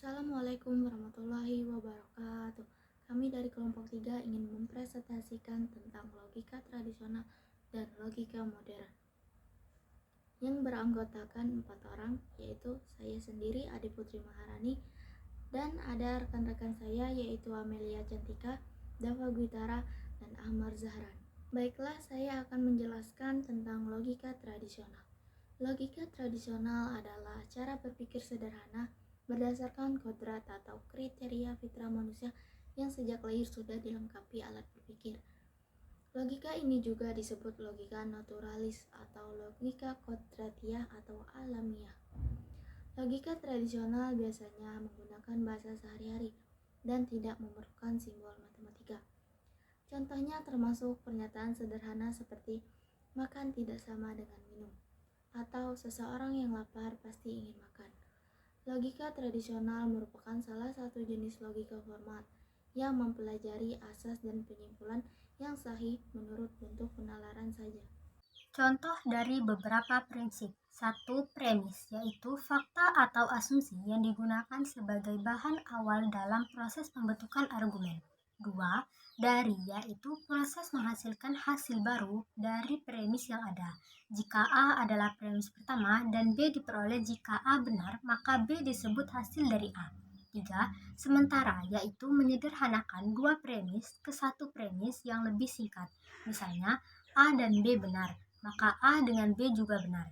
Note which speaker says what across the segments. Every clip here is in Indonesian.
Speaker 1: Assalamualaikum warahmatullahi wabarakatuh. Kami dari kelompok 3 ingin mempresentasikan tentang logika tradisional dan logika modern yang beranggotakan 4 orang, yaitu saya sendiri, Adi Putri Maharani, dan ada rekan-rekan saya yaitu Amelia Cantika, Dava Gwitara, dan Ahmar Zahran. Baiklah, saya akan menjelaskan tentang logika tradisional. Logika tradisional adalah cara berpikir sederhana berdasarkan kodrat atau kriteria fitrah manusia yang sejak lahir sudah dilengkapi alat berpikir. Logika ini juga disebut logika naturalis atau logika kodratiah atau alamiah. Logika tradisional biasanya menggunakan bahasa sehari-hari dan tidak memerlukan simbol matematika. Contohnya termasuk pernyataan sederhana seperti makan tidak sama dengan minum, atau seseorang yang lapar pasti ingin makan. Logika tradisional merupakan salah satu jenis logika formal yang mempelajari asas dan penyimpulan yang sahih menurut bentuk penalaran saja.
Speaker 2: Contoh dari beberapa prinsip. 1. Premis, yaitu fakta atau asumsi yang digunakan sebagai bahan awal dalam proses pembentukan argumen. 2. Dari, yaitu proses menghasilkan hasil baru dari premis yang ada. Jika A adalah premis pertama dan B diperoleh jika A benar, maka B disebut hasil dari A. 3. Sementara, yaitu menyederhanakan dua premis ke satu premis yang lebih singkat. Misalnya, A dan B benar, maka A dengan B juga benar.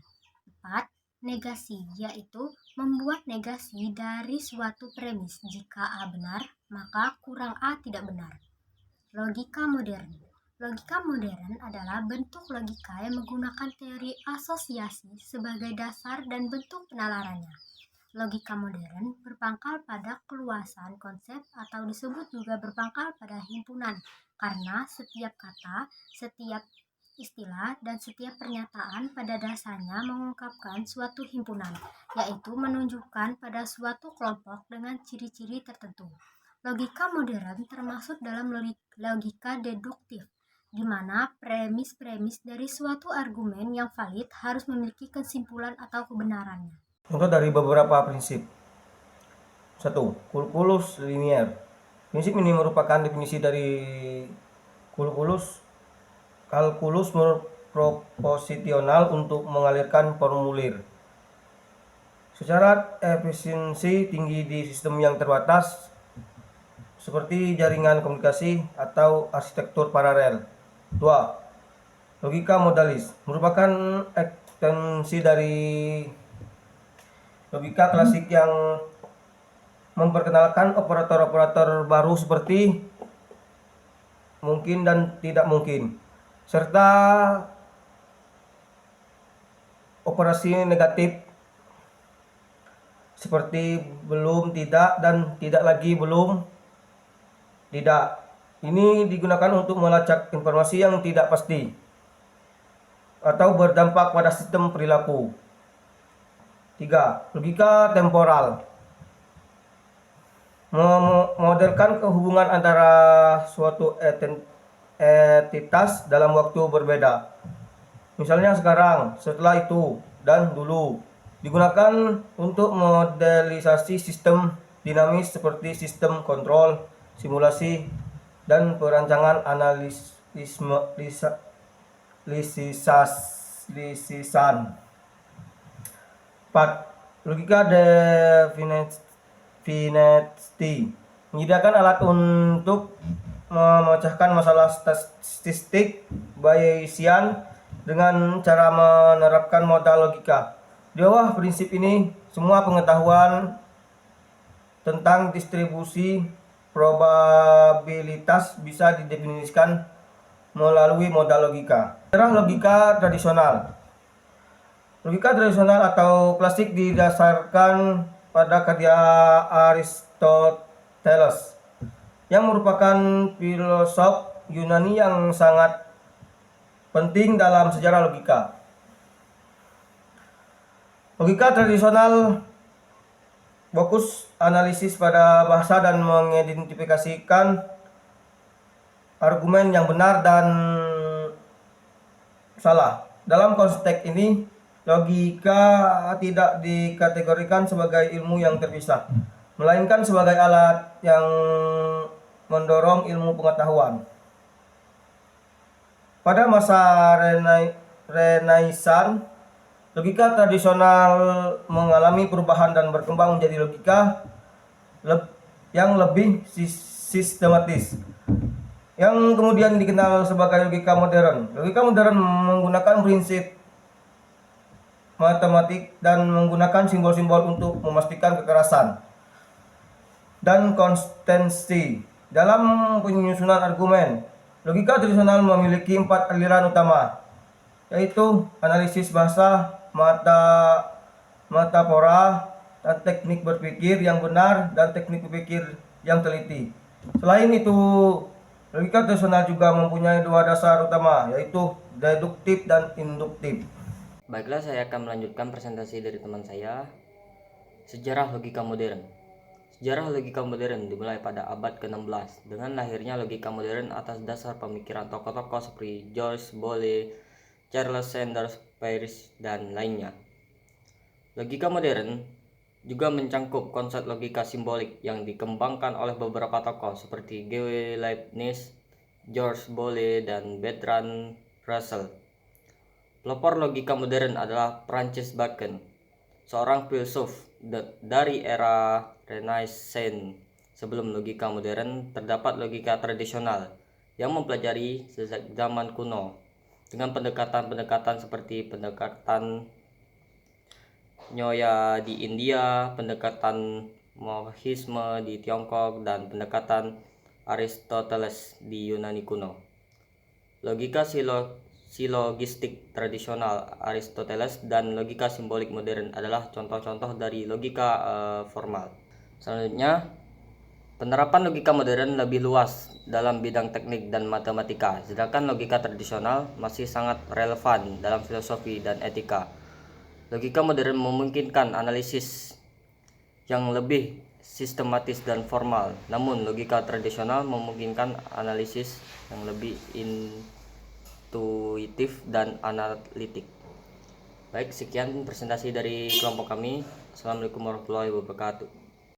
Speaker 2: 4. Negasi, yaitu membuat negasi dari suatu premis. Jika A benar, maka kurang A tidak benar. Logika modern. Logika modern adalah bentuk logika yang menggunakan teori asosiasi sebagai dasar dan bentuk penalarannya. Logika modern berpangkal pada keluasan konsep atau disebut juga berpangkal pada himpunan, karena setiap kata, setiap istilah, dan setiap pernyataan pada dasarnya mengungkapkan suatu himpunan, yaitu menunjukkan pada suatu kelompok dengan ciri-ciri tertentu. Logika modern termasuk dalam logika deduktif, di mana premis-premis dari suatu argumen yang valid harus memiliki kesimpulan atau kebenarannya.
Speaker 3: Contoh dari beberapa prinsip. 1. Kulkulus linier. Prinsip ini merupakan definisi dari kulkulus kalkulus proposisional untuk mengalirkan formulir. Secara efisiensi tinggi di sistem yang terbatas seperti jaringan komunikasi atau arsitektur paralel. 2. Logika modalis merupakan ekstensi dari logika klasik yang memperkenalkan operator-operator baru seperti mungkin dan tidak mungkin, serta operasi negatif seperti belum, tidak, dan tidak lagi, belum, tidak. Ini digunakan untuk melacak informasi yang tidak pasti atau berdampak pada sistem perilaku. 3. Logika temporal memodelkan kehubungan antara suatu entitas dalam waktu berbeda. Misalnya sekarang, setelah itu, dan dulu. Digunakan untuk modelisasi sistem dinamis seperti sistem kontrol, simulasi, dan perancangan lisisan. 4. Logika definiti menyediakan alat untuk memecahkan masalah statistik Bayesian dengan cara menerapkan modal logika. Di bawah prinsip ini, semua pengetahuan tentang distribusi probabilitas bisa didefinisikan melalui modal logika. Cara logika tradisional. Logika tradisional atau klasik didasarkan pada karya Aristoteles yang merupakan filosof Yunani yang sangat penting dalam sejarah logika. Logika tradisional fokus analisis pada bahasa dan mengidentifikasikan argumen yang benar dan salah. Dalam konteks ini, logika tidak dikategorikan sebagai ilmu yang terpisah, melainkan sebagai alat yang mendorong ilmu pengetahuan. Pada masa Renaissance, logika tradisional mengalami perubahan dan berkembang menjadi logika yang lebih sistematis, yang kemudian dikenal sebagai logika modern. Logika modern menggunakan prinsip matematik dan menggunakan simbol-simbol untuk memastikan kekerasan dan konsistensi dalam penyusunan argumen. Logika tradisional memiliki 4 aliran utama, yaitu analisis bahasa, metafora, dan teknik berpikir yang benar dan teknik berpikir yang teliti. Selain itu, logika tradisional juga mempunyai 2 dasar utama, yaitu deduktif dan induktif.
Speaker 4: Baiklah, saya akan melanjutkan presentasi dari teman saya, sejarah logika modern. Sejarah logika modern dimulai pada abad ke-16 dengan lahirnya logika modern atas dasar pemikiran tokoh-tokoh seperti George Boole, Charles Sanders Peirce, dan lainnya. Logika modern juga mencangkup konsep logika simbolik yang dikembangkan oleh beberapa tokoh seperti G. Leibniz, George Boole, dan Bertrand Russell. Pelopor logika modern adalah Francis Bacon, seorang filsuf dari era Renaissance. Sebelum logika modern, terdapat logika tradisional yang mempelajari sejak zaman kuno dengan pendekatan-pendekatan seperti pendekatan Nyoya di India, pendekatan Mohisme di Tiongkok, dan pendekatan Aristoteles di Yunani kuno. Logika silogistik tradisional Aristoteles dan logika simbolik modern adalah contoh-contoh dari logika formal. Selanjutnya, penerapan logika modern lebih luas dalam bidang teknik dan matematika, sedangkan logika tradisional masih sangat relevan dalam filosofi dan etika. Logika modern memungkinkan analisis yang lebih sistematis dan formal, namun logika tradisional memungkinkan analisis yang lebih intuitif dan analitik. Baik, sekian presentasi dari kelompok kami. Assalamualaikum warahmatullahi wabarakatuh.